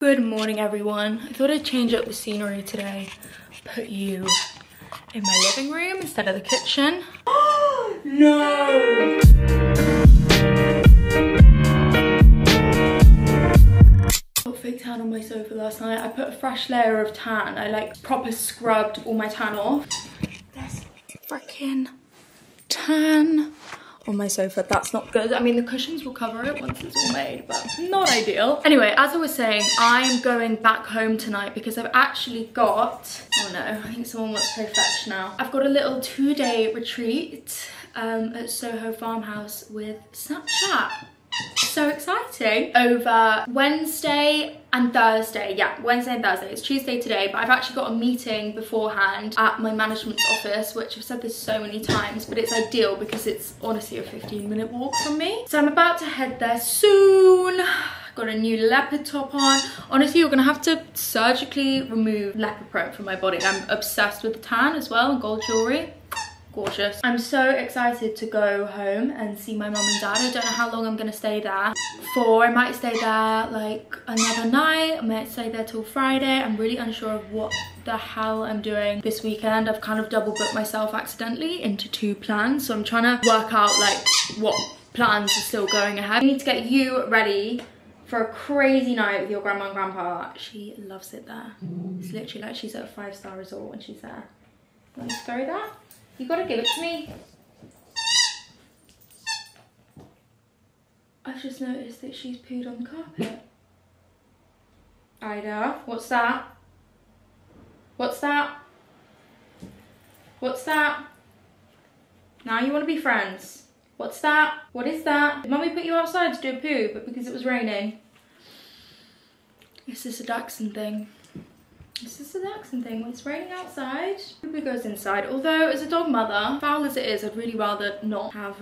Good morning, everyone. I thought I'd change up the scenery today. Put you in my living room instead of the kitchen. Oh, no! I got fake tan on my sofa last night. I put a fresh layer of tan. I like proper scrubbed all my tan off. There's freaking tan on my sofa. That's not good. I mean, the cushions will cover it once it's all made, but not ideal. Anyway, as I was saying, I'm going back home tonight because I've actually got, oh no, I think someone wants to play fetch now. I've got a little 2-day retreat at Soho Farmhouse with Snapchat. So exciting. Over Wednesday and Thursday. Yeah, Wednesday and Thursday. It's Tuesday today, but I've actually got a meeting beforehand at my management's office, which I've said this so many times, but it's ideal because it's honestly a 15-minute walk from me. So I'm about to head there soon. Got a new leopard top on. Honestly, you're gonna have to surgically remove leopard print from my body. I'm obsessed with the tan as well and gold jewelry. Gorgeous. I'm so excited to go home and see my mum and dad. I don't know how long I'm gonna stay there for. I might stay there like another night. I might stay there till Friday. I'm really unsure of what the hell I'm doing this weekend. I've kind of double booked myself accidentally into 2 plans, so I'm trying to work out like what plans are still going ahead. I need to get you ready for a crazy night with your grandma and grandpa. She loves it there. It's literally like she's at a 5-star resort when she's there. Want me to throw that? You gotta give it to me. I've just noticed that she's pooed on the carpet. Ida, what's that? What's that? What's that? Now you wanna be friends. What's that? What is that? Did Mummy put you outside to do a poo, but because it was raining? Is this a Dachshund thing? This is a Dachshund thing. When it's raining outside, Ruby goes inside. Although, as a dog mother, foul as it is, I'd really rather not have,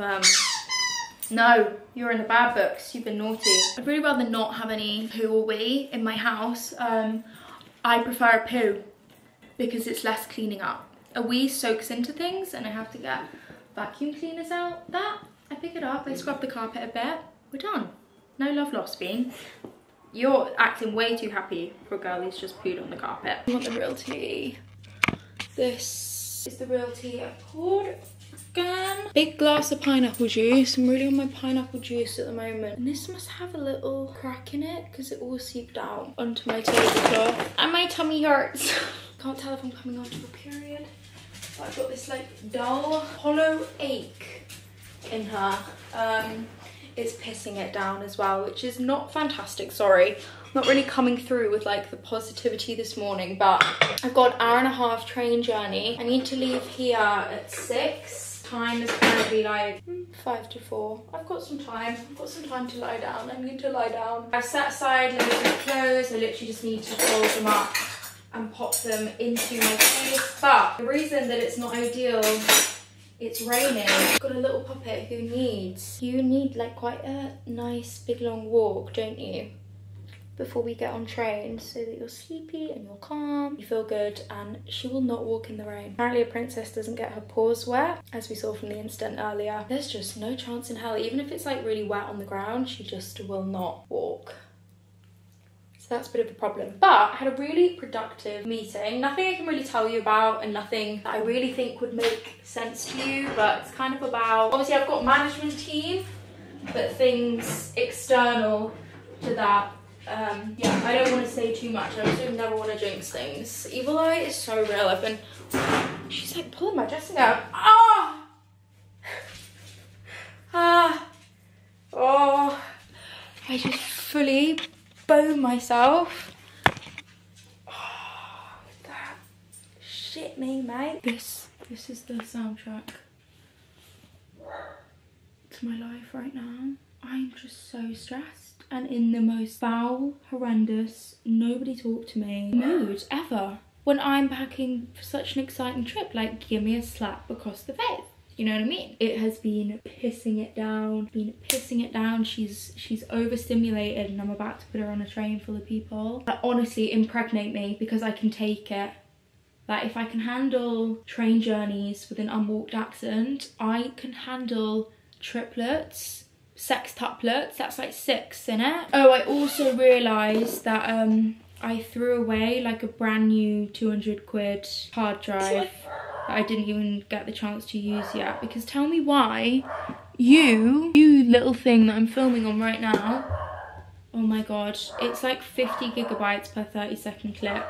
no, you're in the bad books. You've been naughty. I'd really rather not have any poo or wee in my house. I prefer a poo because it's less cleaning up. A wee soaks into things and I have to get vacuum cleaners out. That, I pick it up, I scrub the carpet a bit. We're done. No love lost, Bean. You're acting way too happy for a girl who's just pooed on the carpet. I want the real tea. This is the real tea I poured. Again. Big glass of pineapple juice. I'm really on my pineapple juice at the moment. And this must have a little crack in it because it all seeped out onto my tablecloth. And my tummy hurts. Can't tell if I'm coming onto a period. But I've got this like dull, hollow ache in her. It's pissing it down as well, which is not fantastic. Sorry, not really coming through with like the positivity this morning, but I've got an 1.5-hour train journey. I need to leave here at 6. Time is currently like 5 to 4. I've got some time. I've got some time to lie down. I need to lie down. I've set aside loads of clothes. I literally just need to fold them up and pop them into my case. But the reason that it's not ideal, it's raining. I've got a little puppet who needs, you need like quite a nice big long walk, don't you? Before we get on train, so that you're sleepy and you're calm, you feel good, and she will not walk in the rain. Apparently a princess doesn't get her paws wet, as we saw from the incident earlier. There's just no chance in hell, even if it's like really wet on the ground, she just will not walk. So that's a bit of a problem. But I had a really productive meeting. Nothing I can really tell you about and nothing that I really think would make sense to you, but it's kind of about, obviously I've got a management team, but things external to that. Yeah, I don't want to say too much. I also never want to jinx things. Evil eye is so real. I've been, she's like pulling my dressing up. Ah! Ah! Oh! I just fully bone myself. Oh, that shit me, mate. This is the soundtrack to my life right now. I'm just so stressed and in the most foul, horrendous, nobody talk to me mood ever when I'm packing for such an exciting trip. Like, give me a slap across the face. You know what I mean? It has been pissing it down, She's overstimulated and I'm about to put her on a train full of people. That honestly impregnate me because I can take it. Like, if I can handle train journeys with an unwalked accent, I can handle triplets sextuplets. That's like 6 in it. Oh, I also realised that I threw away like a brand new 200 quid hard drive that I didn't even get the chance to use yet, because tell me why you little thing that I'm filming on right now, oh my god, it's like 50 gigabytes per 30-second clip.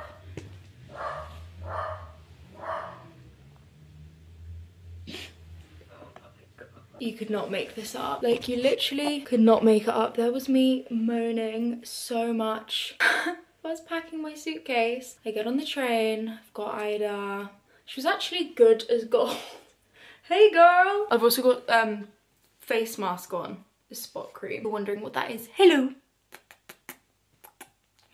You could not make this up. Like, you literally could not make it up. There was me moaning so much. I was packing my suitcase. I get on the train. I've got Ida. She was actually good as gold. Hey, girl. I've also got face mask on. The spot cream. You're wondering what that is. Hello.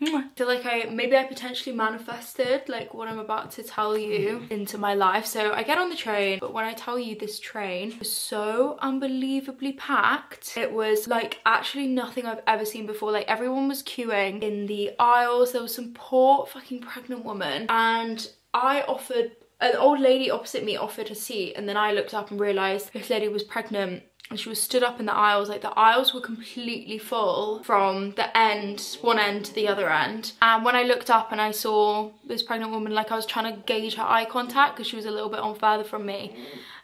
I feel like maybe I potentially manifested like what I'm about to tell you into my life. So I get on the train, but when I tell you, this train was so unbelievably packed. It was like actually nothing I've ever seen before. Like, everyone was queuing in the aisles. There was some poor fucking pregnant woman, and an old lady opposite me offered a seat, and then I looked up and realised this lady was pregnant. And she was stood up in the aisles. Like, the aisles were completely full from the end, one end to the other end. And when I looked up and I saw this pregnant woman, like, I was trying to gauge her eye contact because she was a little bit on further from me.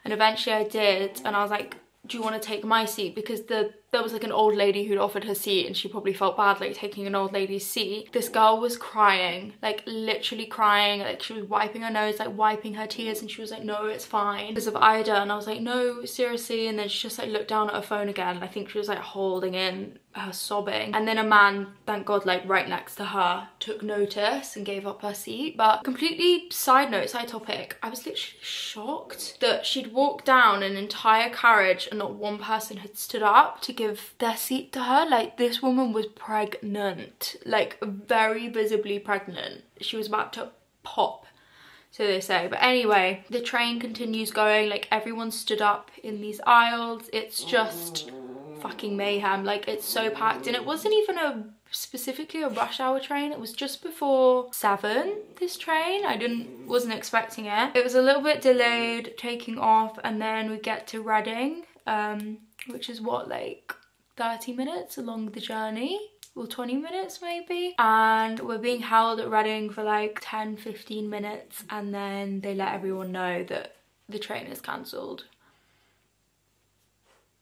And eventually I did, and I was like, do you want to take my seat? Because there was like an old lady who'd offered her seat, and she probably felt bad like taking an old lady's seat. This girl was crying, like literally crying. Like, she was wiping her nose, like wiping her tears, and she was like, no, it's fine, because of Ida. And I was like, no, seriously. And then she just like looked down at her phone again. I think she was like holding in her sobbing. And then a man, thank God, like right next to her, took notice and gave up her seat. But completely side topic, I was literally shocked that she'd walked down an entire carriage and not one person had stood up to give their seat to her. Like, this woman was pregnant, like very visibly pregnant. She was about to pop, so they say. But anyway, the train continues going. Like, everyone stood up in these aisles. It's just fucking mayhem. Like, it's so packed, and it wasn't even specifically a rush hour train. It was just before 7, this train. Wasn't expecting it. It was a little bit delayed taking off, and then we get to Reading, which is what, like 30 minutes along the journey, or 20 minutes maybe. And we're being held at Reading for like 10-15 minutes, and then they let everyone know that the train is cancelled.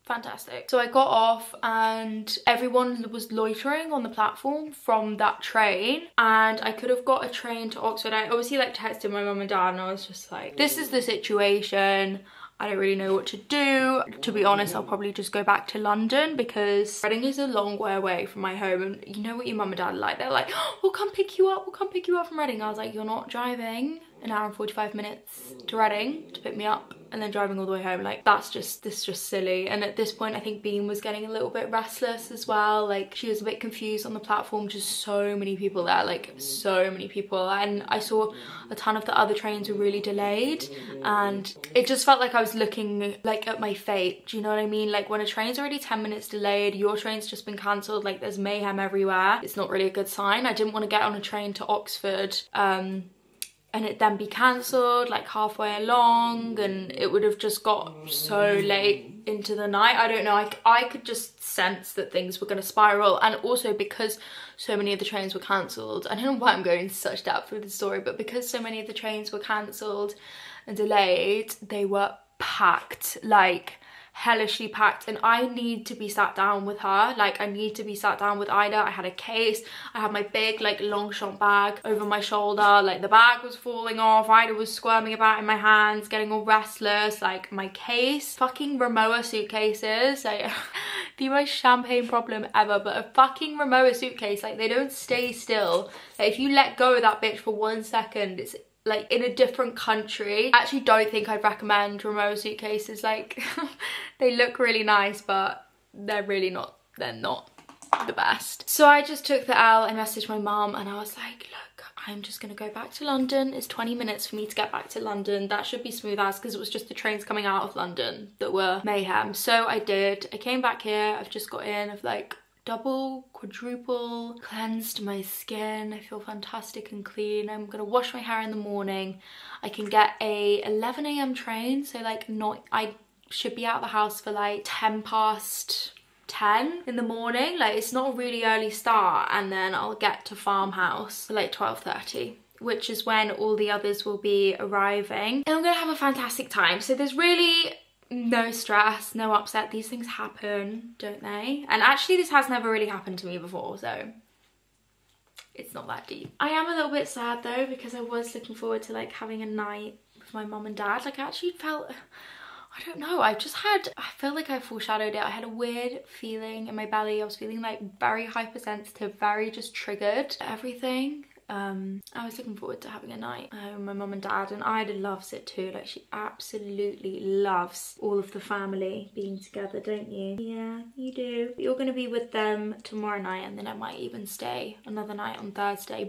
Fantastic. So I got off, and everyone was loitering on the platform from that train, and I could have got a train to Oxford. I obviously like texted my mum and dad, and I was just like, this is the situation. I don't really know what to do. To be honest, I'll probably just go back to London, because Reading is a long way away from my home, and you know what your mum and dad are like. They're like, oh, we'll come pick you up from Reading. I was like, you're not driving an hour and 45 minutes to Reading to pick me up and then driving all the way home. Like, this is just silly. And at this point, I think Bean was getting a little bit restless as well. Like, she was a bit confused on the platform. Just so many people there, like so many people. And I saw a ton of the other trains were really delayed, and it just felt like I was looking like at my fate. Do you know what I mean? Like, when a train's already 10 minutes delayed, your train's just been cancelled, like there's mayhem everywhere. It's not really a good sign. I didn't want to get on a train to Oxford and it then be cancelled like halfway along, and it would have just got so late into the night. I don't know, I could just sense that things were going to spiral. And also, because so many of the trains were cancelled, I don't know why I'm going into such depth with the story, but because so many of the trains were cancelled and delayed, they were packed, like hellishly packed. And I need to be sat down with her. Like, I need to be sat down with Ida. I had a case, I had my big like Longchamp bag over my shoulder. Like, the bag was falling off, Ida was squirming about in my hands, getting all restless. Like, my case, fucking Rimowa suitcases, like the most champagne problem ever. But a fucking Rimowa suitcase, like, they don't stay still. Like, if you let go of that bitch for 1 second, it's like in a different country. I actually don't think I'd recommend Rimowa suitcases. Like, they look really nice, but they're not the best. So I just took the L. I messaged my mum, and I was like, look, I'm just gonna go back to London. It's 20 minutes for me to get back to London. That should be smooth as, because it was just the trains coming out of London that were mayhem. So I did. I came back here. I've just got in. I've like double, quadruple cleansed my skin. I feel fantastic and clean. I'm gonna wash my hair in the morning. I can get a 11 AM train, so like I should be out of the house for like 10 past 10 in the morning. Like, it's not a really early start, and then I'll get to farmhouse for like 12:30, which is when all the others will be arriving, and I'm gonna have a fantastic time. So there's really no stress, no upset. These things happen, don't they? And actually this has never really happened to me before, so it's not that deep. I am a little bit sad though, because I was looking forward to like having a night with my mum and dad. Like, I actually felt, I don't know, I feel like I foreshadowed it. I had a weird feeling in my belly. I was feeling like very hypersensitive, very just triggered, everything. I was looking forward to having a night with my mum and dad, and Ida loves it too. Like, she absolutely loves all of the family being together, don't you? Yeah, you do. But you're going to be with them tomorrow night, and then I might even stay another night on Thursday.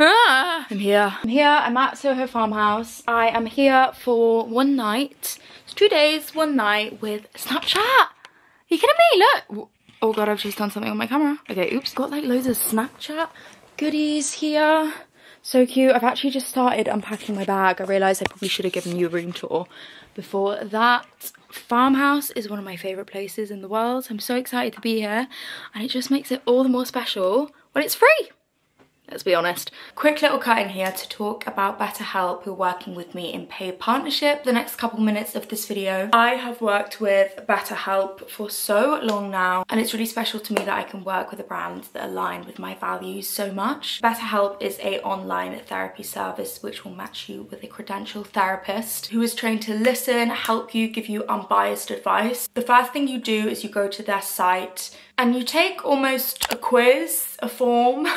I'm here. I'm at Soho Farmhouse. I am here for one night. It's 2 days, one night with Snapchat. Are you kidding me? Look. Oh god, I've just done something on my camera. Okay, oops. Got like loads of Snapchat goodies here. So cute. I've actually just started unpacking my bag. I realised I probably should have given you a room tour before that. Farmhouse is one of my favourite places in the world. I'm so excited to be here, and it just makes it all the more special when it's free. Let's be honest. Quick little cut in here to talk about BetterHelp, who are working with me in paid partnership. The next couple minutes of this video, I have worked with BetterHelp for so long now, and it's really special to me that I can work with a brand that align with my values so much. BetterHelp is an online therapy service which will match you with a credentialed therapist who is trained to listen, help you, give you unbiased advice. The first thing you do is you go to their site and you take almost a quiz, a form.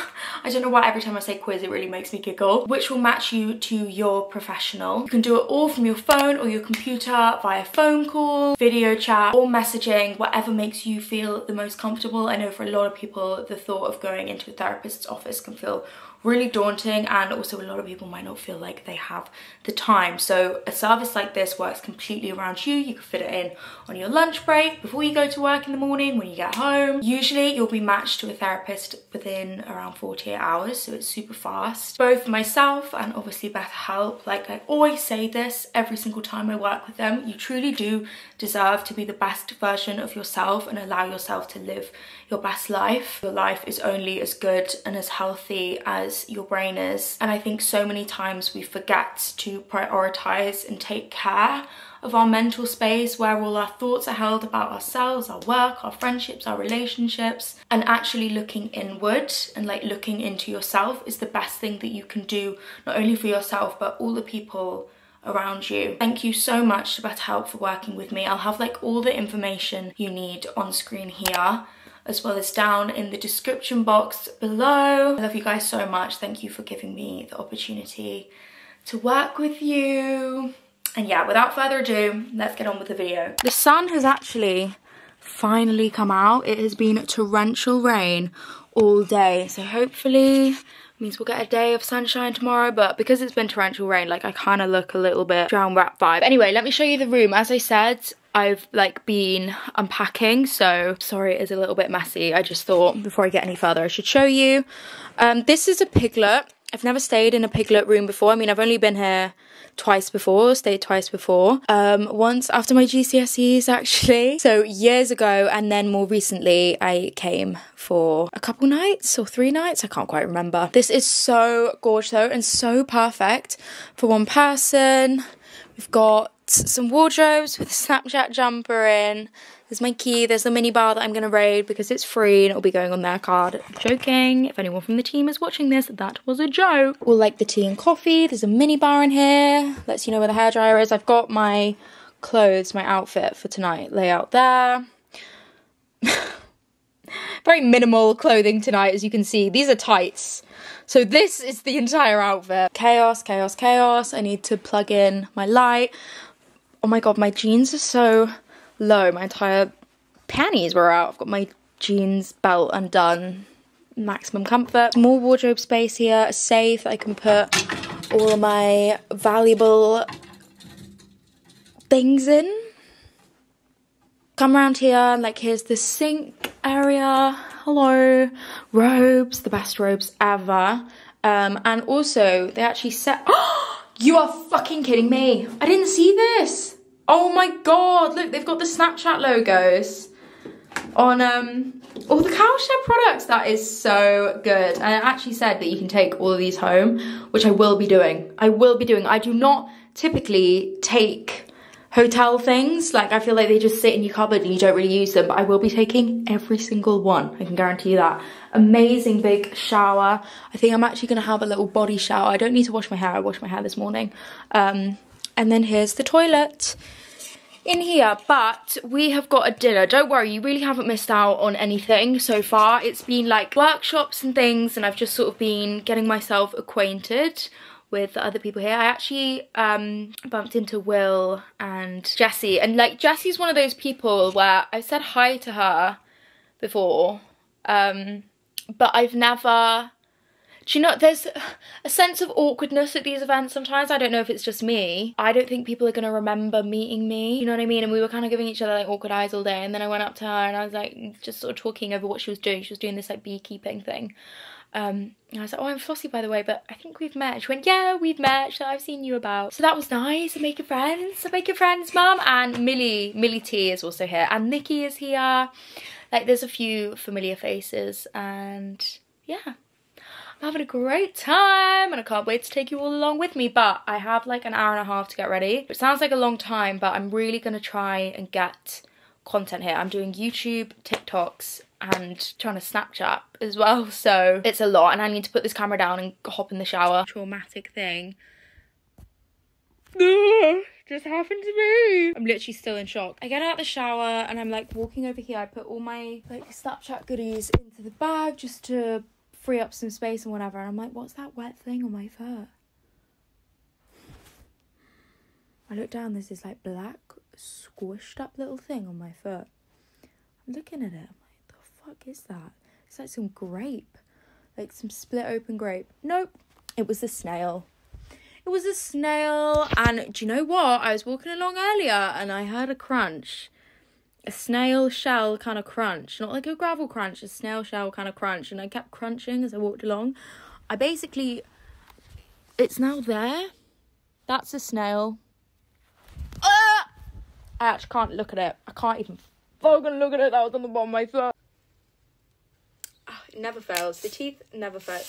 I don't know why every time I say quiz it really makes me giggle, which will match you to your professional. You can do it all from your phone or your computer, via phone call, video chat, or messaging, whatever makes you feel the most comfortable. I know for a lot of people the thought of going into a therapist's office can feel really daunting, and also a lot of people might not feel like they have the time. So a service like this works completely around you. You can fit it in on your lunch break, before you go to work in the morning, when you get home. Usually you'll be matched to a therapist within around 48 hours, so it's super fast. Both myself and obviously BetterHelp, like I always say this every single time I work with them, you truly do deserve to be the best version of yourself and allow yourself to live your best life. Your life is only as good and as healthy as your brain is, and I think so many times we forget to prioritize and take care of our mental space, where all our thoughts are held about ourselves, our work, our friendships, our relationships. And actually looking inward and like looking into yourself is the best thing that you can do, not only for yourself but all the people around you. Thank you so much to BetterHelp for working with me. I'll have like all the information you need on screen here, as well as down in the description box below. I love you guys so much. Thank you for giving me the opportunity to work with you. And yeah, without further ado, let's get on with the video. The sun has actually finally come out. It has been torrential rain all day, so hopefully means we'll get a day of sunshine tomorrow. But because it's been torrential rain, like I kind of look a little bit drown wrap vibe. Anyway, let me show you the room. As I said, I've like been unpacking, so sorry it is a little bit messy. I just thought before I get any further I should show you. This is a piglet. I've never stayed in a piglet room before. I mean, I've only been here twice before, stayed twice before. Once after my GCSEs actually, so years ago, and then more recently I came for a couple nights or 3 nights, I can't quite remember. This is so gorgeous though, and so perfect for one person. We've got some wardrobes with a Snapchat jumper in. There's my key, there's the mini bar that I'm going to raid because it's free and it'll be going on their card. Joking, if anyone from the team is watching this, that was a joke. We'll like the tea and coffee, there's a mini bar in here. Lets you know where the hairdryer is. I've got my clothes, my outfit for tonight, lay out there. Very minimal clothing tonight, as you can see. These are tights. So this is the entire outfit. Chaos, chaos, chaos. I need to plug in my light. Oh my god, my jeans are so low. My entire panties were out. I've got my jeans belt undone. Maximum comfort. More wardrobe space here. A safe that I can put all of my valuable things in. Come around here and like here's the sink area. Hello. Robes. The best robes ever. And also they actually set... You are fucking kidding me. I didn't see this. Oh my god, look, they've got the Snapchat logos on all the Cowshed products. That is so good. And it actually said that you can take all of these home, which I will be doing. I do not typically take hotel things. Like, I feel like they just sit in your cupboard and you don't really use them, but I will be taking every single one. I can guarantee you that. Amazing big shower. I think I'm actually gonna have a little body shower. I don't need to wash my hair. I washed my hair this morning. And then here's the toilet in here, but we have got a dinner. Don't worry, you really haven't missed out on anything so far. It's been like workshops and things, and I've just sort of been getting myself acquainted with the other people here. I actually bumped into Will and Jessie, and like Jessie's one of those people where I've said hi to her before, but I've never, do you know, there's a sense of awkwardness at these events sometimes. I don't know if it's just me. I don't think people are gonna remember meeting me, you know what I mean? And we were kind of giving each other like awkward eyes all day, and then I went up to her and I was like just sort of talking over what she was doing. She was doing this like beekeeping thing. And I was like, oh, I'm Flossie, by the way, but I think we've met. She went, yeah, we've met, so I've seen you about. So that was nice. I'm making friends, mum. And Millie T is also here, and Nikki is here. Like, there's a few familiar faces, and yeah, I'm having a great time, and I can't wait to take you all along with me. But I have like an hour and a half to get ready. It sounds like a long time, but I'm really gonna try and get content here. I'm doing YouTube, TikToks, and trying to Snapchat as well, so it's a lot, and I need to put this camera down and hop in the shower. Traumatic thing just happened to me. I'm literally still in shock. I get out of the shower and I'm like walking over here. I put all my like Snapchat goodies into the bag just to free up some space and whatever, and I'm like, what's that wet thing on my foot? I look down, there's this like black squished up little thing on my foot. I'm looking at it, fuck is that? It's like some grape, like some split open grape. Nope, it was a snail. It was a snail. And do you know what? I was walking along earlier and I heard a crunch, a snail shell kind of crunch, not like a gravel crunch, a snail shell kind of crunch, and I kept crunching as I walked along. It's now there. That's a snail. I actually can't look at it. I can't even fucking look at it. That was on the bottom of my foot. It never fails. The teeth never fail.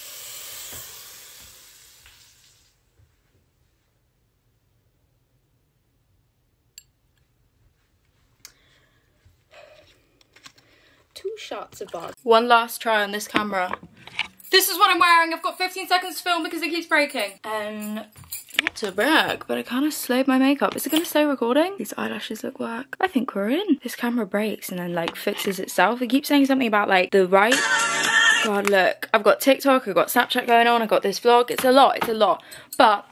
Two shots of vodka. One last try on this camera. This is what I'm wearing. I've got 15 seconds to film because it keeps breaking. And not to brag, but I kind of slayed my makeup. Is it gonna stay recording? These eyelashes look whack. I think we're in. This camera breaks and then like fixes itself. It keeps saying something about like the right. God, look, I've got TikTok, I've got Snapchat going on, I've got this vlog. It's a lot. But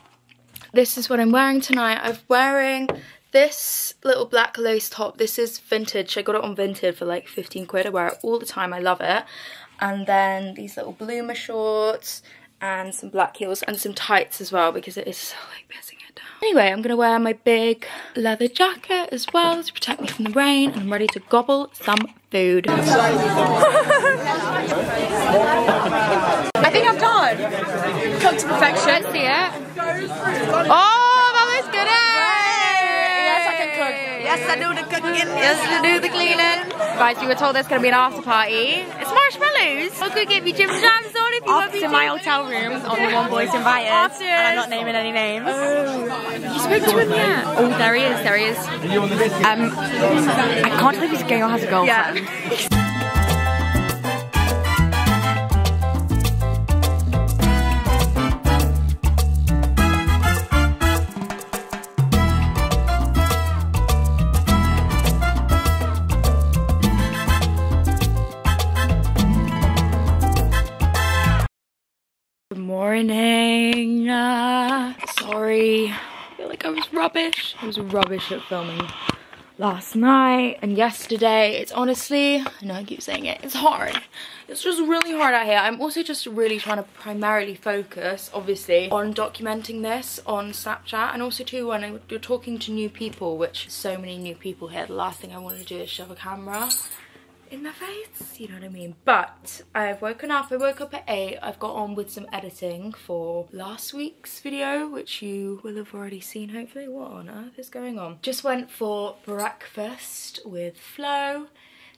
this is what I'm wearing tonight. I'm wearing this little black lace top. This is vintage. I got it on Vinted for like 15 quid. I wear it all the time. I love it. And then these little bloomer shorts and some black heels and some tights as well because it is so like pissing it down. Anyway, I'm gonna wear my big leather jacket as well to protect me from the rain, and I'm ready to gobble some food. I think I'm done. Cooked to perfection. Let's see it. Oh, that looks good. Yes, I can cook. Yes, I do the cooking. Yes, I do the cleaning. Guys, you were told there's going to be an after party. It's marshmallows. I could give you Jim Jams on if you want me to. My hotel room on the one boy's invited. And I'm not naming any names. You spoke to him yet? Oh, there he is. I can't believe he's gay or has a girlfriend. Yeah. Morning. Sorry, I feel like I was rubbish. I was rubbish at filming last night and yesterday. It's honestly, I know I keep saying it, it's hard. It's just really hard out here. I'm also just really trying to primarily focus, obviously, on documenting this on Snapchat, and also too when you're talking to new people, which so many new people here, the last thing I want to do is shove a camera in the face, you know what I mean? But I've woken up. I woke up at 8. I've got on with some editing for last week's video, which you will have already seen hopefully. What on earth is going on? Just went for breakfast with Flo,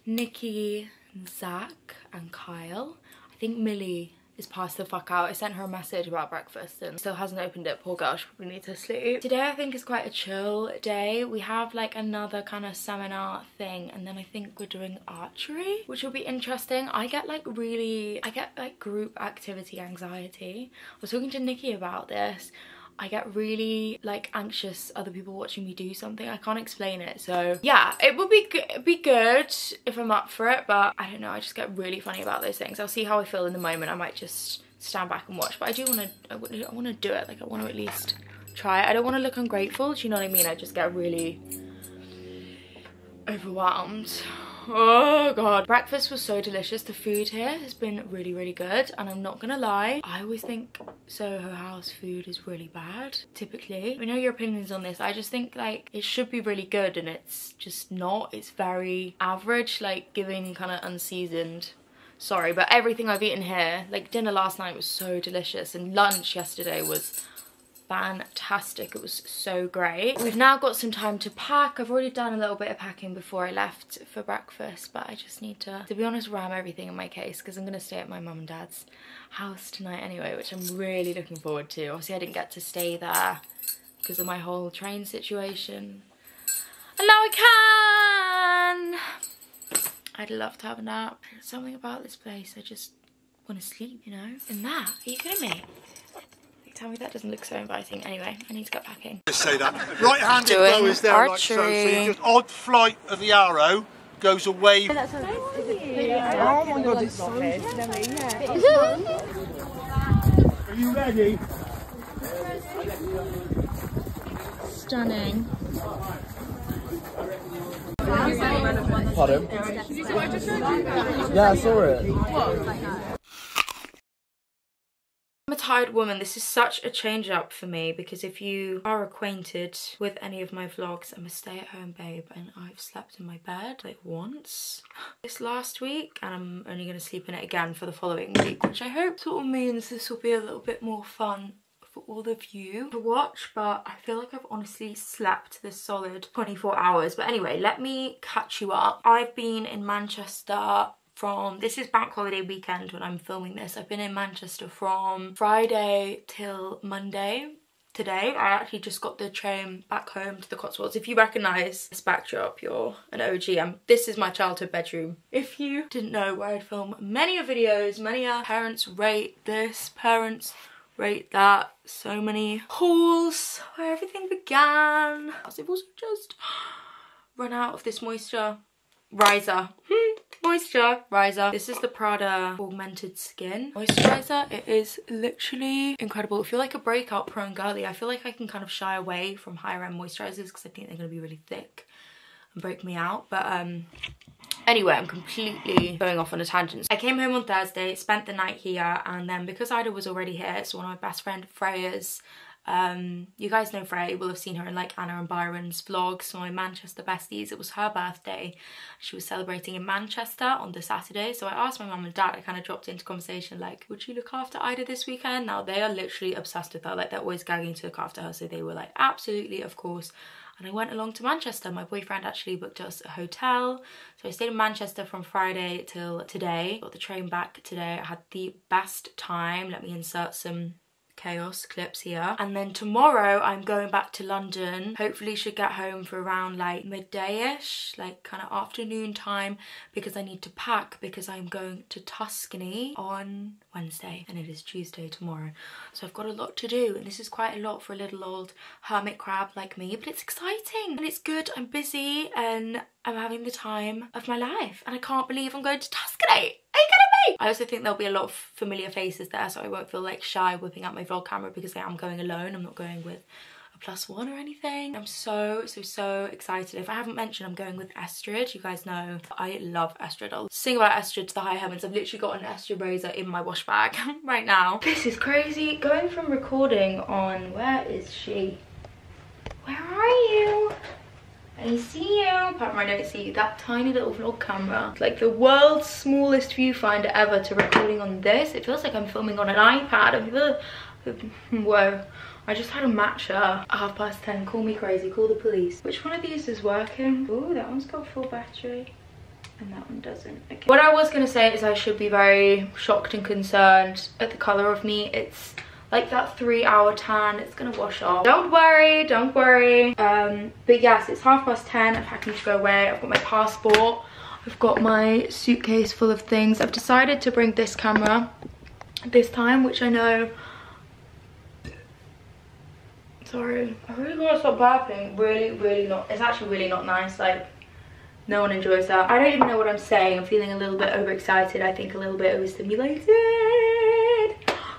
Nikki, Zach and Kyle. I think Millie is passed the fuck out. I sent her a message about breakfast and still hasn't opened it. Poor girl, she probably needs to sleep. Today I think is quite a chill day. We have like another kind of seminar thing, and then I think we're doing archery, which will be interesting. I get like group activity anxiety. I was talking to Nikki about this. I get really like anxious other people watching me do something. I can't explain it. So yeah, it would be good if I'm up for it, but I don't know, I just get really funny about those things. I'll see how I feel in the moment. I might just stand back and watch, but I do want to, I want to do it. Like I want to at least try it. I don't want to look ungrateful, do you know what I mean? I just get really overwhelmed. Oh god, breakfast was so delicious. The food here has been really, really good, and I'm not gonna lie, I always think Soho House food is really bad typically. I know your opinions on this. I just think like it should be really good and it's just not. It's very average, like giving kind of unseasoned. Sorry, but everything I've eaten here, like dinner last night was so delicious, and lunch yesterday was fantastic. It was so great. We've now got some time to pack. I've already done a little bit of packing before I left for breakfast, but I just need to be honest, ram everything in my case because I'm gonna stay at my mum and dad's house tonight anyway, which I'm really looking forward to. Obviously I didn't get to stay there because of my whole train situation, and now I can. I'd love to have a nap. There's something about this place, I just want to sleep, you know? And that, are you kidding me? Tell me that doesn't look so inviting. Anyway, I need to get packing. Just say that. Right-handed bow is there, like so. So you just odd flight of the arrow goes away. Oh my god, it's so Are you ready? Stunning. Pardon? Yeah, I saw it. What? I'm a tired woman. This is such a change up for me because if you are acquainted with any of my vlogs, I'm a stay-at-home babe and I've slept in my bed like once this last week, and I'm only going to sleep in it again for the following week, which I hope sort of means this will be a little bit more fun for all of you to watch. But I feel like I've honestly slept this solid 24 hours. But anyway, let me catch you up. I've been in Manchester from, this is bank holiday weekend when I'm filming this. I've been in Manchester from Friday till Monday. Today I actually just got the train back home to the Cotswolds. If you recognise this backdrop, you're an OG. This is my childhood bedroom. If you didn't know, where I'd film many videos, many parents rate this, parents rate that, so many hauls where everything began. I've also just run out of this moisturiser. Moisturiser. This is the Prada Augmented Skin Moisturiser. It is literally incredible. If you're like a breakout prone girly, I feel like I can kind of shy away from higher end moisturisers because I think they're going to be really thick and break me out. But anyway, I'm completely going off on a tangent. I came home on Thursday, spent the night here, and then because Ida was already here, so one of my best friend Freya's, you guys know Freya, you will have seen her in like Anna and Byron's vlogs, my Manchester besties. It was her birthday. She was celebrating in Manchester on the Saturday, so I asked my mum and dad, I kind of dropped into conversation like, would you look after Ida this weekend? Now they are literally obsessed with her, like they're always gagging to look after her, so they were like, absolutely, of course. And I went along to Manchester. My boyfriend actually booked us a hotel, so I stayed in Manchester from Friday till today. Got the train back today. I had the best time. Let me insert some chaos clips here. And then tomorrow I'm going back to London. Hopefully should get home for around like midday-ish, like kind of afternoon time, because I need to pack because I'm going to Tuscany on Wednesday and it is Tuesday tomorrow. So I've got a lot to do, and this is quite a lot for a little old hermit crab like me, but it's exciting and it's good. I'm busy and I'm having the time of my life, and I can't believe I'm going to Tuscany. Are you kidding me? I also think there'll be a lot of familiar faces there, so I won't feel like shy whipping out my vlog camera because I am going alone. I'm not going with a +1 or anything. I'm so excited. If I haven't mentioned, I'm going with Estrid. You guys know I love Estrid. I'll sing about Estrid to the high heavens. I've literally got an Estrid razor in my wash bag right now. This is crazy. Going from recording on, where is she? Where are you? I see you. Apart from I don't see you. That tiny little vlog camera. It's like the world's smallest viewfinder ever to recording on this. It feels like I'm filming on an iPad. Whoa. I just had a matcha at 10:30. Call me crazy. Call the police. Which one of these is working? Oh, that one's got full battery. And that one doesn't. Okay. What I was going to say is I should be very shocked and concerned at the colour of me. It's like that 3-hour tan. It's gonna wash off. Don't worry, don't worry. But yes, it's 10:30. I'm packing to go away. I've got my passport. I've got my suitcase full of things. I've decided to bring this camera this time, which I know... Sorry, I really gotta stop burping. Really not. It's actually really not nice. Like, no one enjoys that. I don't even know what I'm saying. I'm feeling a little bit overexcited. I think a little bit overstimulated.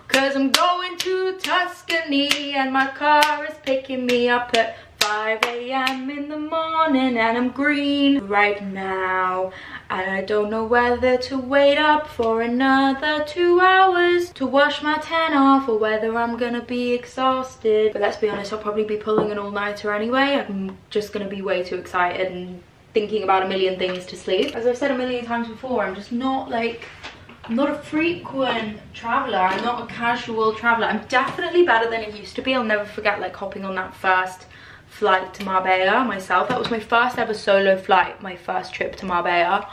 Cause I'm going to Tuscany and my car is picking me up at 5 AM in the morning and I'm green right now. And I don't know whether to wait up for another 2 hours to wash my tan off or whether I'm gonna be exhausted. But let's be honest, I'll probably be pulling an all-nighter anyway. I'm just gonna be way too excited and thinking about a million things to sleep. As I've said a million times before, I'm just not like... I'm not a frequent traveller. I'm not a casual traveller. I'm definitely better than I used to be. I'll never forget like hopping on that first flight to Marbella myself. That was my first ever solo flight, my first trip to Marbella.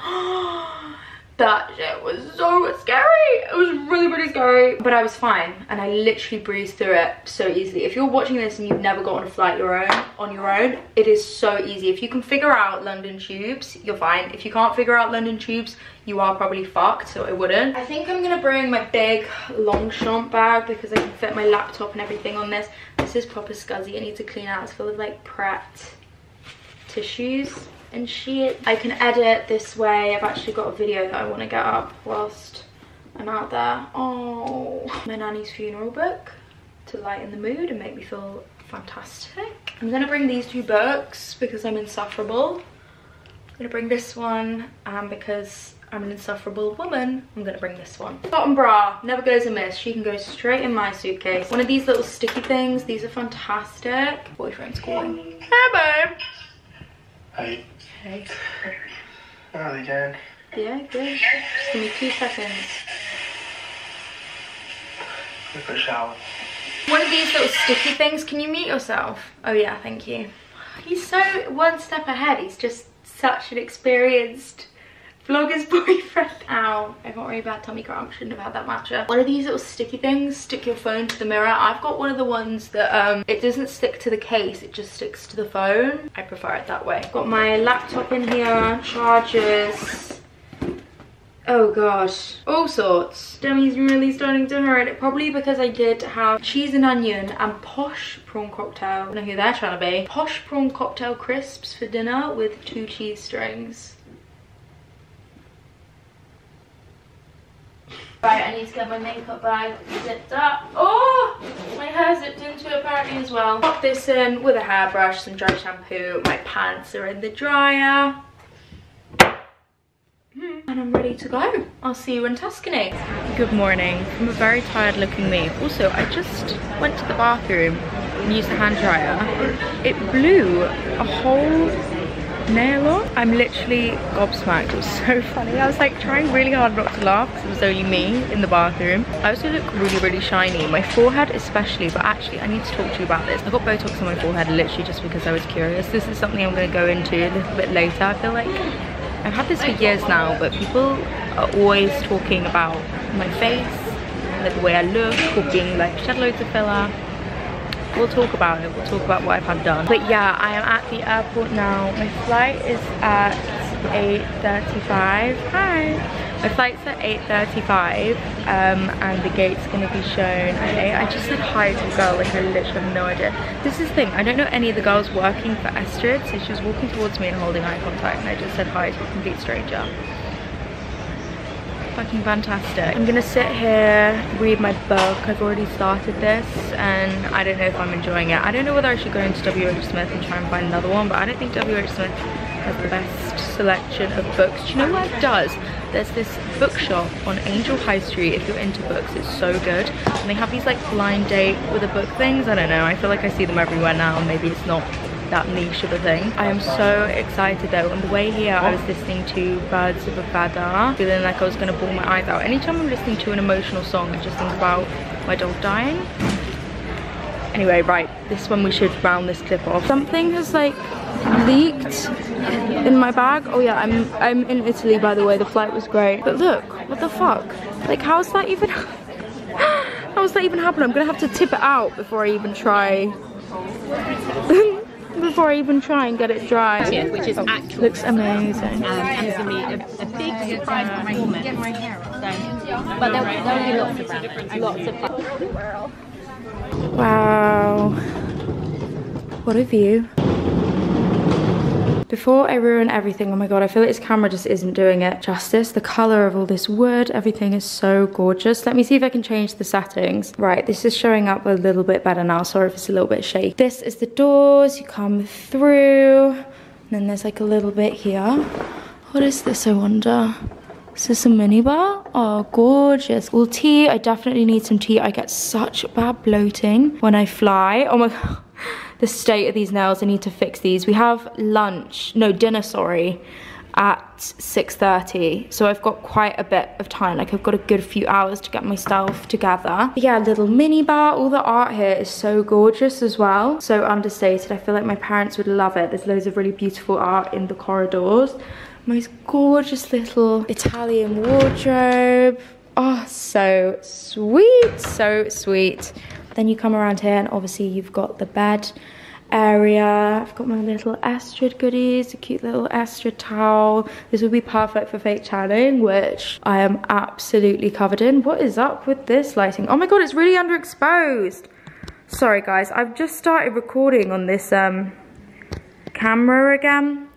That shit was so scary. It was really scary, but I was fine and I literally breezed through it so easily. If you're watching this and you've never got on a flight on your own, it is so easy. If you can figure out London tubes, you're fine. If you can't figure out London tubes, you are probably fucked, so I wouldn't. I think I'm gonna bring my big Longchamp bag because I can fit my laptop and everything on this. This is proper scuzzy. I need to clean out. It's full of like prepped tissues and shit. I can edit this way. I've actually got a video that I want to get up whilst I'm out there. Oh, my nanny's funeral book to lighten the mood and make me feel fantastic. I'm gonna bring these 2 books because I'm insufferable. I'm gonna bring this one because I'm an insufferable woman. I'm gonna bring this one. Cotton bra, never goes amiss. She can go straight in my suitcase. One of these little sticky things. These are fantastic. Boyfriend's calling. Hey, babe. Hey. Hey. How are they doing? Yeah, good. Just give me 2 seconds. Quick a shower. One of these little sticky things. Can you mute yourself? Oh yeah, thank you. He's so one step ahead. He's just such an experienced vlogger's boyfriend. Ow, I got really bad tummy cramp. Shouldn't have had that matcha. One of these little sticky things, stick your phone to the mirror. I've got one of the ones that it doesn't stick to the case, it just sticks to the phone. I prefer it that way. Got my laptop in here, chargers. Oh gosh, all sorts. Demi's really starting to hurt. It probably because I did have cheese and onion and posh prawn cocktail. I don't know who they're trying to be. Posh prawn cocktail crisps for dinner with 2 cheese strings. Right, I need to get my makeup bag zipped up. Oh, my hair zipped into it apparently as well. Pop this in with a hairbrush, some dry shampoo. My pants are in the dryer. And I'm ready to go. I'll see you in Tuscany. Good morning from a very tired looking me. Also, I just went to the bathroom and used the hand dryer. It blew a whole nail off. I'm literally gobsmacked. It was so funny. I was like trying really hard not to laugh because it was only me in the bathroom. I also look really shiny. My forehead especially, but actually I need to talk to you about this. I got Botox on my forehead literally just because I was curious. This is something I'm going to go into a little bit later. I feel like I've had this for years now, but people are always talking about my face, like the way I look, or being like, shed loads of filler. We'll talk about it. We'll talk about what I've had done. But yeah, I am at the airport now. My flight is at 8:35. Hi. My flight's at 8:35, and the gate's gonna be shown at 8. I just said hi to a girl, like I literally have no idea. This is the thing, I don't know any of the girls working for Estrid, so she was walking towards me and holding eye contact, and I just said hi to a complete stranger. Fucking fantastic. I'm gonna sit here, read my book. I've already started this and I don't know if I'm enjoying it. I don't know whether I should go into WH Smith and try and find another one, but I don't think WH Smith has the best selection of books. Do you know what it does? There's this bookshop on Angel High Street. If you're into books, it's so good. And they have these like blind date with a book things. I don't know, I feel like I see them everywhere now. Maybe it's not that niche of a thing. I am so excited though. On the way here, I was listening to Birds of a Feather, feeling like I was gonna bawl my eyes out. Anytime I'm listening to an emotional song, I just think about my dog dying. Anyway, right, this one we should round this clip off. Something has like leaked in my bag. Oh yeah, I'm in Italy, by the way. The flight was great. But look, what the fuck? Like, how's that even how's that even happen? I'm gonna have to tip it out before I even try before I even try and get it dry. Yeah, which is actually looks amazing. And it's gonna be a big surprise performance. So, but there'll be lots of brands, lots of fun. Wow, what a view. Before I ruin everything, oh my god, I feel like this camera just isn't doing it justice. The color of all this wood, everything is so gorgeous. Let me see if I can change the settings. Right, this is showing up a little bit better now. Sorry if it's a little bit shaky. This is the doors, you come through, and then there's like a little bit here. What is this, I wonder? Is this a minibar? Oh, gorgeous. Well, tea, I definitely need some tea. I get such bad bloating when I fly. Oh my god. The state of these nails, I need to fix these. We have dinner, sorry, at 6:30. So I've got quite a bit of time. Like, I've got a good few hours to get myself together. But yeah, little mini bar. All the art here is so gorgeous as well. So understated. I feel like my parents would love it. There's loads of really beautiful art in the corridors. Most gorgeous little Italian wardrobe. Oh, so sweet, so sweet. Then you come around here and obviously you've got the bed area. I've got my little Astrid goodies, a cute little Astrid towel. This would be perfect for fake tanning, which I am absolutely covered in. What is up with this lighting? Oh my god, it's really underexposed. Sorry guys, I've just started recording on this camera again.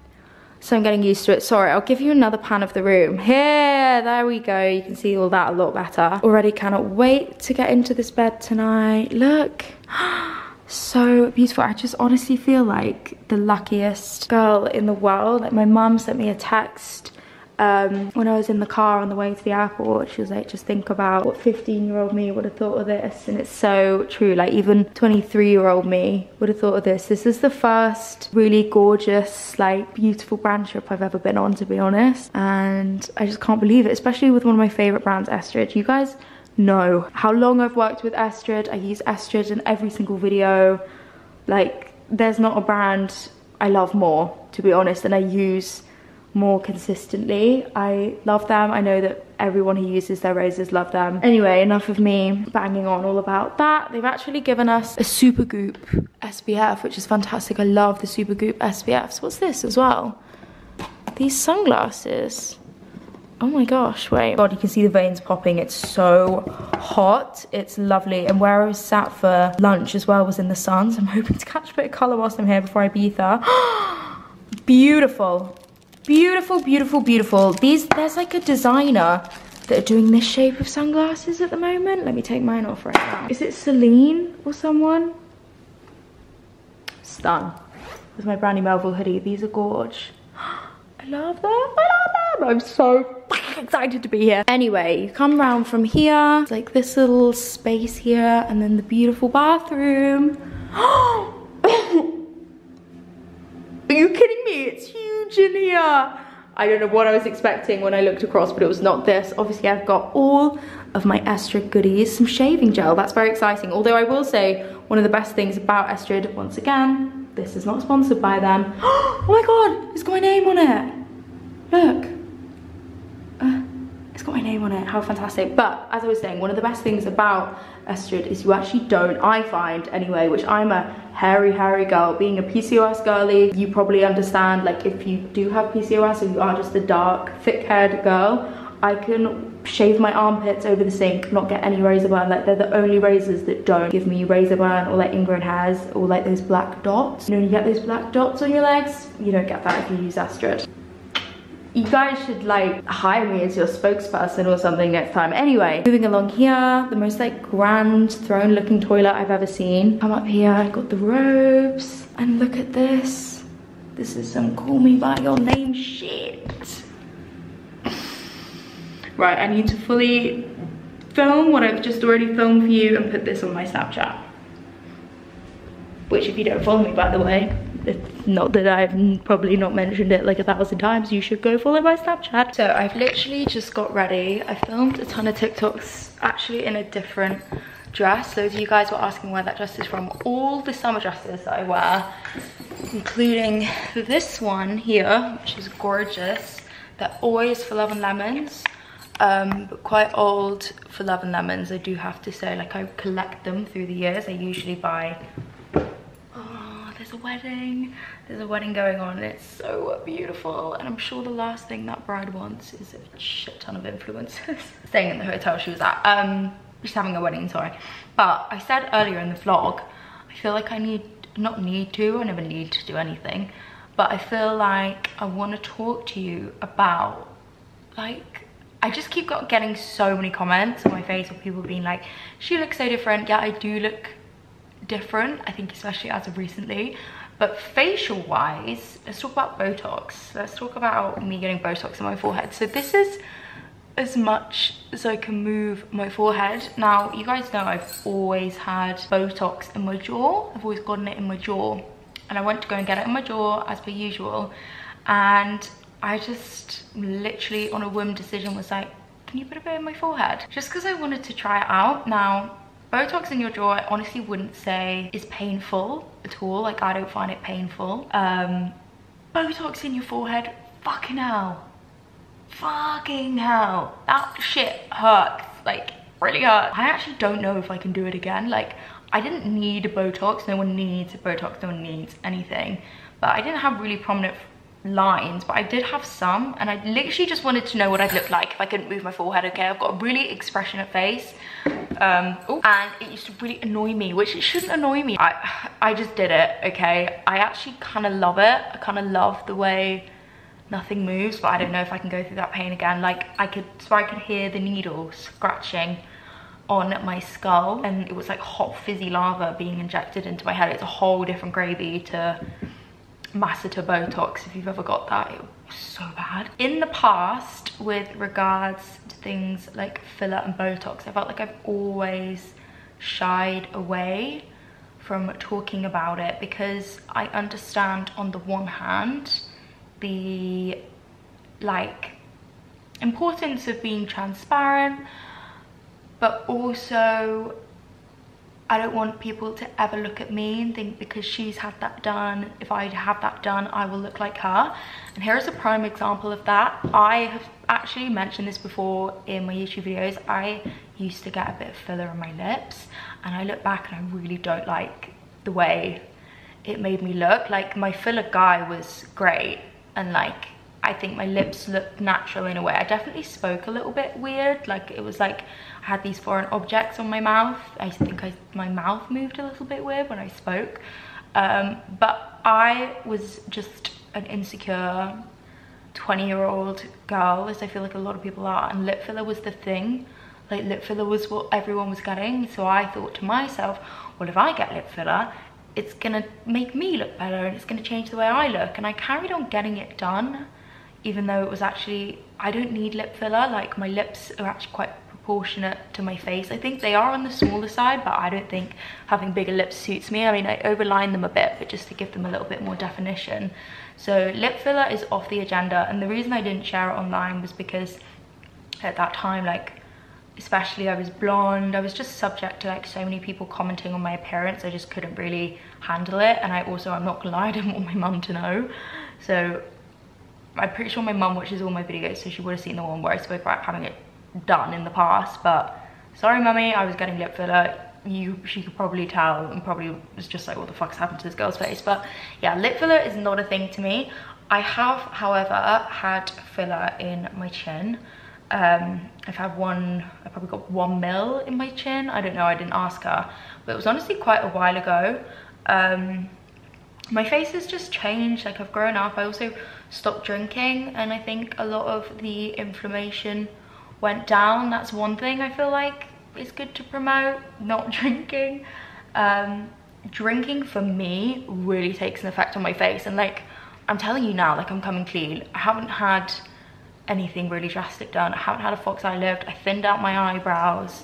So I'm getting used to it. Sorry, I'll give you another pan of the room. Here, there we go. You can see all that a lot better. Already cannot wait to get into this bed tonight. Look, so beautiful. I just honestly feel like the luckiest girl in the world. Like, my mum sent me a text when I was in the car on the way to the airport. She was like, just think about what 15-year-old me would have thought of this. And it's so true. Like, even 23-year-old me would have thought of this. This is the first really gorgeous, like, beautiful brand trip I've ever been on, to be honest. And I just can't believe it, especially with one of my favorite brands, Astrid. You guys know how long I've worked with Astrid. I use Astrid in every single video. Like, there's not a brand I love more, to be honest, and I use more consistently. I love them. I know that everyone who uses their razors love them. Anyway, enough of me banging on all about that. They've actually given us a Supergoop SPF, which is fantastic. I love the Supergoop SPFs. What's this as well? These sunglasses. Oh my gosh, wait. God, you can see the veins popping. It's so hot. It's lovely. And where I was sat for lunch as well was in the sun, so I'm hoping to catch a bit of colour whilst I'm here before Ibiza. Beautiful. Beautiful, beautiful, beautiful. There's like a designer that are doing this shape of sunglasses at the moment. Let me take mine off right now. Is it Celine or someone? Stun. With my Brandy Melville hoodie. These are gorge. I love them. I love them. I'm so excited to be here. Anyway, you come round from here. It's like this little space here, and then the beautiful bathroom. Are you kidding me? It's huge in here. I don't know what I was expecting when I looked across, but it was not this. Obviously, I've got all of my Astrid goodies. Some shaving gel, that's very exciting. Although I will say, one of the best things about Astrid, once again, this is not sponsored by them. Oh my god, it's got my name on it. Look. It's got my name on it, how fantastic. But as I was saying, one of the best things about Astrid is you actually don't, I find anyway, which I'm a hairy girl, being a PCOS girly, you probably understand, like, if you do have PCOS or you are just a dark, thick-haired girl, I can shave my armpits over the sink, not get any razor burn. Like, they're the only razors that don't give me razor burn or like ingrown hairs or like those black dots. You know, when you get those black dots on your legs, you don't get that if you use Astrid. You guys should like hire me as your spokesperson or something next time. Anyway, moving along here, the most like grand throne looking toilet I've ever seen. Come up here, I got the robes, and look at this. This is some call me by your name shit. Right, I need to fully film what I've just already filmed for you and put this on my Snapchat. Which, if you don't follow me, by the way, not that I've probably not mentioned it like 1,000 times, you should go follow my Snapchat. So I've literally just got ready. I filmed a ton of TikToks actually in a different dress. Those of you guys were asking where that dress is from. All the summer dresses that I wear, including this one here, which is gorgeous. They're always for Love and Lemons, but quite old for Love and Lemons, I do have to say. Like, I collect them through the years. I usually buy, oh, there's a wedding going on, and it's so beautiful, and I'm sure the last thing that bride wants is a shit ton of influencers. Staying in the hotel she was at, she's having a wedding, sorry. But I said earlier in the vlog, I feel like I never need to do anything, but I feel like I want to talk to you about, like, I just keep getting so many comments on my face of people being like, she looks so different. Yeah, I do look different, I think, especially as of recently. But facial wise, let's talk about Botox. Let's talk about me getting Botox in my forehead. So this is as much as I can move my forehead. Now, you guys know I've always had Botox in my jaw. I've always gotten it in my jaw. And I went to go and get it in my jaw as per usual. And I just literally on a whim decision was like, can you put a bit in my forehead? Just because I wanted to try it out. Now, Botox in your jaw, I honestly wouldn't say is painful at all. Like, I don't find it painful. Botox in your forehead, fucking hell. Fucking hell. That shit hurts, like, really hurts. I actually don't know if I can do it again. Like, I didn't need Botox. No one needs Botox, no one needs anything. But I didn't have really prominent lines, but I did have some, and I literally just wanted to know what I'd look like if I couldn't move my forehead. Okay, I've got a really expressionate face, and it used to really annoy me, which it shouldn't annoy me. I just did it, okay? I actually kind of love it. I kind of love the way nothing moves, but I don't know if I can go through that pain again. Like, I could hear the needle scratching on my skull, and it was like hot fizzy lava being injected into my head. It's a whole different gravy to masseter Botox, if you've ever got that. It was so bad. In the past, with regards to things like filler and Botox, I felt like I've always shied away from talking about it, because I understand on the one hand the like importance of being transparent, but also I don't want people to ever look at me and think because she's had that done, if I have that done, I will look like her. And here's a prime example of that. I have actually mentioned this before in my YouTube videos. I used to get a bit of filler on my lips, and I look back and I really don't like the way it made me look. Like, my filler guy was great, and like, I think my lips looked natural in a way. I definitely spoke a little bit weird. Like, it was like I had these foreign objects on my mouth. I think my mouth moved a little bit weird when I spoke. But I was just an insecure 20-year-old girl, as I feel like a lot of people are, and lip filler was the thing. Like, lip filler was what everyone was getting. So I thought to myself, well, if I get lip filler, it's gonna make me look better, and it's gonna change the way I look. And I carried on getting it done, even though it was actually, I don't need lip filler. Like, my lips are actually quite proportionate to my face. I think they are on the smaller side, but I don't think having bigger lips suits me. I mean, I overline them a bit, but just to give them a little bit more definition. So lip filler is off the agenda, and the reason I didn't share it online was because at that time, like, especially I was blonde, I was just subject to like so many people commenting on my appearance. I just couldn't really handle it, and I'm not gonna lie, I didn't want my mum to know. So I'm pretty sure my mum watches all my videos, so she would have seen the one where I spoke about having it done in the past. But sorry mummy, I was getting lip filler. She could probably tell, and probably was just like, what the fuck's happened to this girl's face? But yeah, lip filler is not a thing to me. I have, however, had filler in my chin. I've had I probably got 1 mil in my chin. I don't know, I didn't ask her, but it was honestly quite a while ago. My face has just changed. Like, I've grown up. I also stopped drinking, and I think a lot of the inflammation went down. That's one thing I feel like is good to promote, not drinking. Drinking for me really takes an effect on my face, and like, I'm telling you now, like, I'm coming clean. I haven't had anything really drastic done. I haven't had a fox eye lift. I thinned out my eyebrows.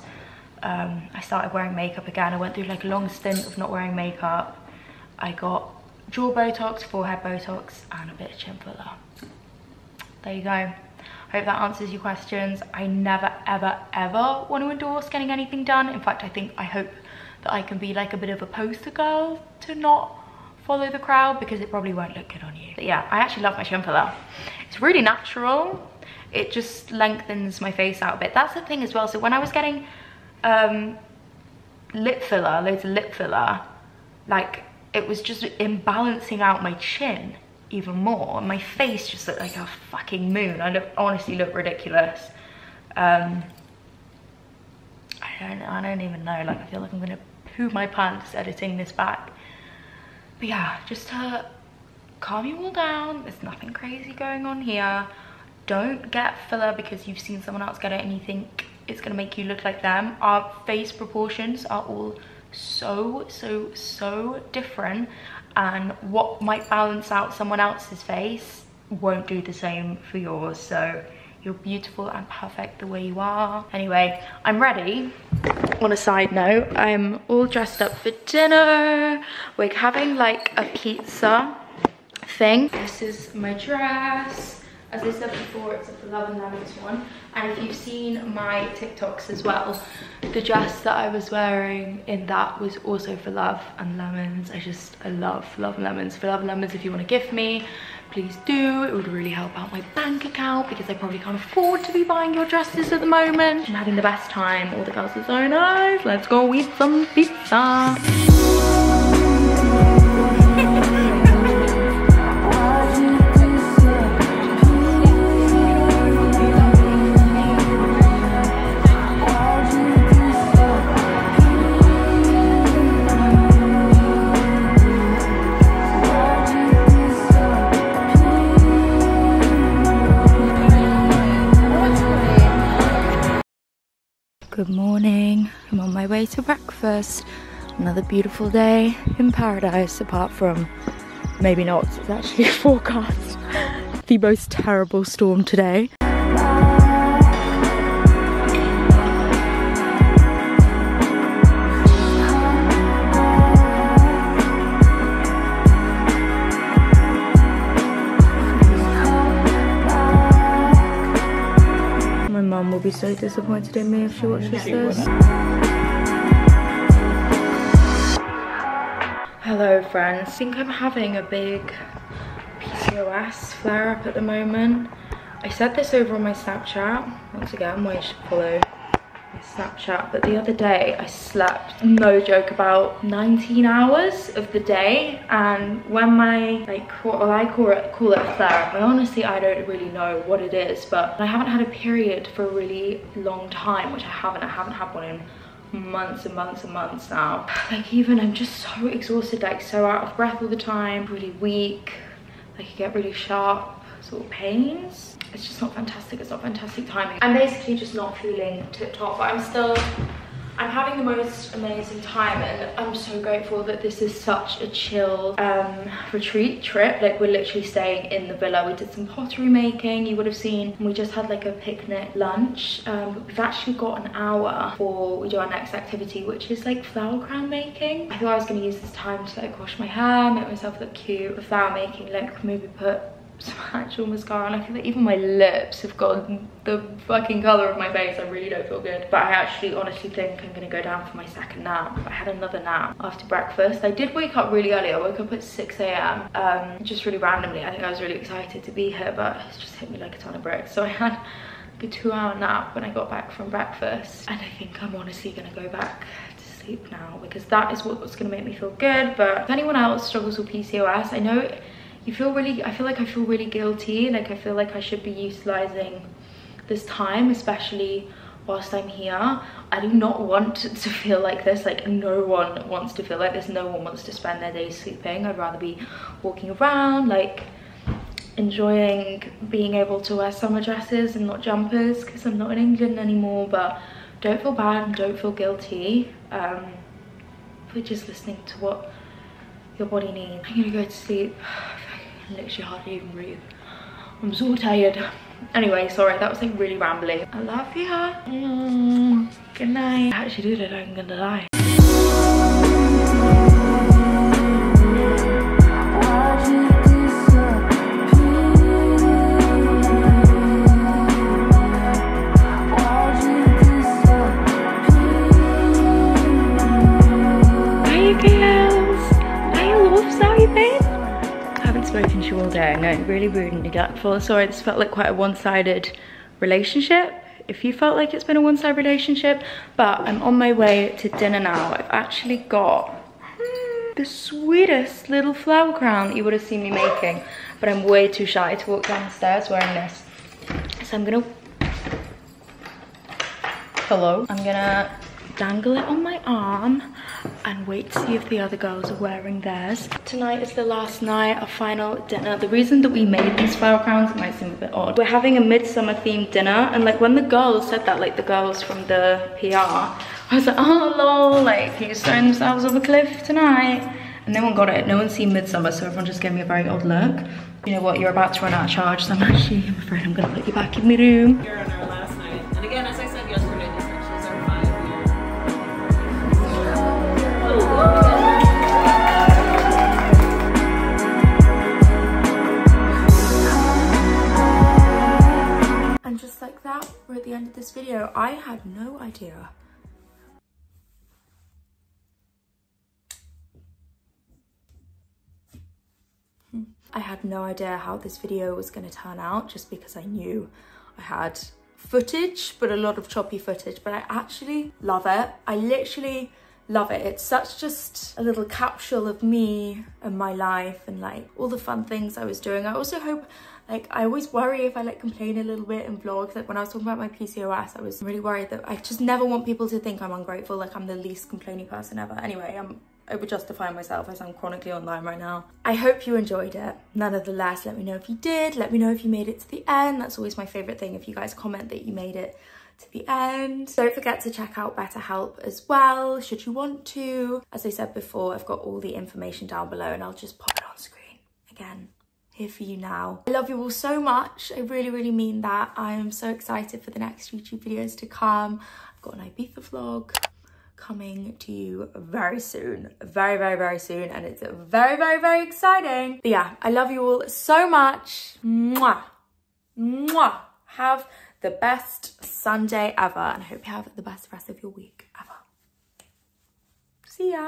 I started wearing makeup again. I went through like a long stint of not wearing makeup. I got jaw Botox, forehead Botox, and a bit of chin filler. There you go. Hope that answers your questions. I never, ever, ever want to endorse getting anything done. In fact, I hope that I can be like a bit of a poster girl to not follow the crowd, because it probably won't look good on you. But yeah, I actually love my chin filler. It's really natural. It just lengthens my face out a bit. That's the thing as well. So when I was getting lip filler, loads of lip filler, like it was just imbalancing out my chin even more, and my face just looked like a fucking moon. I honestly look ridiculous. I don't even know, like I feel like I'm gonna poo my pants editing this back. But yeah, just to calm you all down, there's nothing crazy going on here. Don't get filler because you've seen someone else get it and you think it's gonna make you look like them. Our face proportions are all so different, and what might balance out someone else's face won't do the same for yours. So you're beautiful and perfect the way you are. Anyway, I'm ready. On a side note, I'm all dressed up for dinner. We're having like a pizza thing. This is my dress. As I said before, it's a For Love and Lemons one. And if you've seen my TikToks as well, the dress that I was wearing in that was also For Love and Lemons. I love For Love and Lemons. For Love and Lemons, if you want to gift me, please do. It would really help out my bank account because I probably can't afford to be buying your dresses at the moment. I'm having the best time. All the girls are so nice. Let's go eat some pizza. Good morning, I'm on my way to breakfast. Another beautiful day in paradise, apart from maybe not, it's actually forecast the most terrible storm today. Mum will be so disappointed in me if she watches this. Hello friends, I think I'm having a big PCOS flare up at the moment. I said this over on my Snapchat, once again why you should follow my Snapchat, but the other day I slept, no joke, about 19 hours of the day, and when my, I call it a flare up, I don't really know what it is, but I haven't had a period for a really long time, which I haven't had one in months and months and months now. Like even I'm just so exhausted, like so out of breath all the time, really weak, like I get really sharp sort of pains. It's just not fantastic, it's not fantastic timing. I'm basically just not feeling tip top, but I'm having the most amazing time, and I'm so grateful that this is such a chill retreat trip. Like we're literally staying in the villa. We did some pottery making, you would have seen, and we just had like a picnic lunch. But we've actually got an hour before we do our next activity, which is like flower crown making. I thought I was going to use this time to like wash my hair, make myself look cute. The flower making, like maybe put some actual mascara, and I feel like even my lips have gone the fucking colour of my face. I really don't feel good, but I actually honestly think I'm gonna go down for my second nap. I had another nap after breakfast. I did wake up really early. I woke up at 6 AM just really randomly. I think I was really excited to be here, but it's just hit me like a ton of bricks. So I had like a 2-hour nap when I got back from breakfast, and I think I'm honestly gonna go back to sleep now, because that is what's gonna make me feel good. But if anyone else struggles with PCOS, I know I feel like I feel really guilty. Like I feel like I should be utilizing this time, especially whilst I'm here. I do not want to feel like this. Like no one wants to feel like this. No one wants to spend their days sleeping. I'd rather be walking around, like enjoying being able to wear summer dresses and not jumpers, because I'm not in England anymore. But don't feel bad and don't feel guilty for just listening to what your body needs. I'm gonna go to sleep. I literally hardly even breathe. I'm so tired. Anyway, sorry, that was like really rambly. I love you. Good night. I actually do look like I'm gonna die. spoken to you all day. I know, really rude and neglectful. Sorry, this felt like quite a one-sided relationship. If you felt like it's been a one-sided relationship, but I'm on my way to dinner now. I've actually got the sweetest little flower crown that you would have seen me making, but I'm way too shy to walk down the stairs wearing this. So I'm gonna dangle it on my arm and wait to see if the other girls are wearing theirs. Tonight is the last night, our final dinner. The reason that we made these flower crowns, it might seem a bit odd. We're having a midsummer themed dinner, and like when the girls said that, like the girls from the PR, I was like, oh lol, like he's throwing themselves off a cliff tonight. And no one got it, no one's seen Midsummer, so everyone just gave me a very odd look. You know what, you're about to run out of charge, so I'm afraid I'm gonna put you back in my room. Here on our last night. And again, as I said yesterday, this actually is our 5 year. And just like that, we're at the end of this video. I had no idea. I had no idea how this video was going to turn out, just because I knew I had footage, but a lot of choppy footage, but I actually love it. I literally love it. It's such just a little capsule of me and my life and like all the fun things I was doing. I also hope, like, I always worry if I like complain a little bit in vlogs. Like when I was talking about my PCOS, I was really worried that I just never want people to think I'm ungrateful, like I'm the least complaining person ever. Anyway, I'm over-justifying myself as I'm chronically online right now. I hope you enjoyed it. Nonetheless, let me know if you did. Let me know if you made it to the end. That's always my favorite thing, if you guys comment that you made it to the end. Don't forget to check out BetterHelp as well, should you want to. As I said before, I've got all the information down below and I'll just pop it on screen again here for you now. I love you all so much. I really, really mean that. I am so excited for the next YouTube videos to come. I've got an Ibiza vlog coming to you very soon, very, very, very soon, and it's very, very, very exciting. But yeah, I love you all so much. Mwah, mwah. Have the best Sunday ever, and I hope you have the best rest of your week ever. See ya.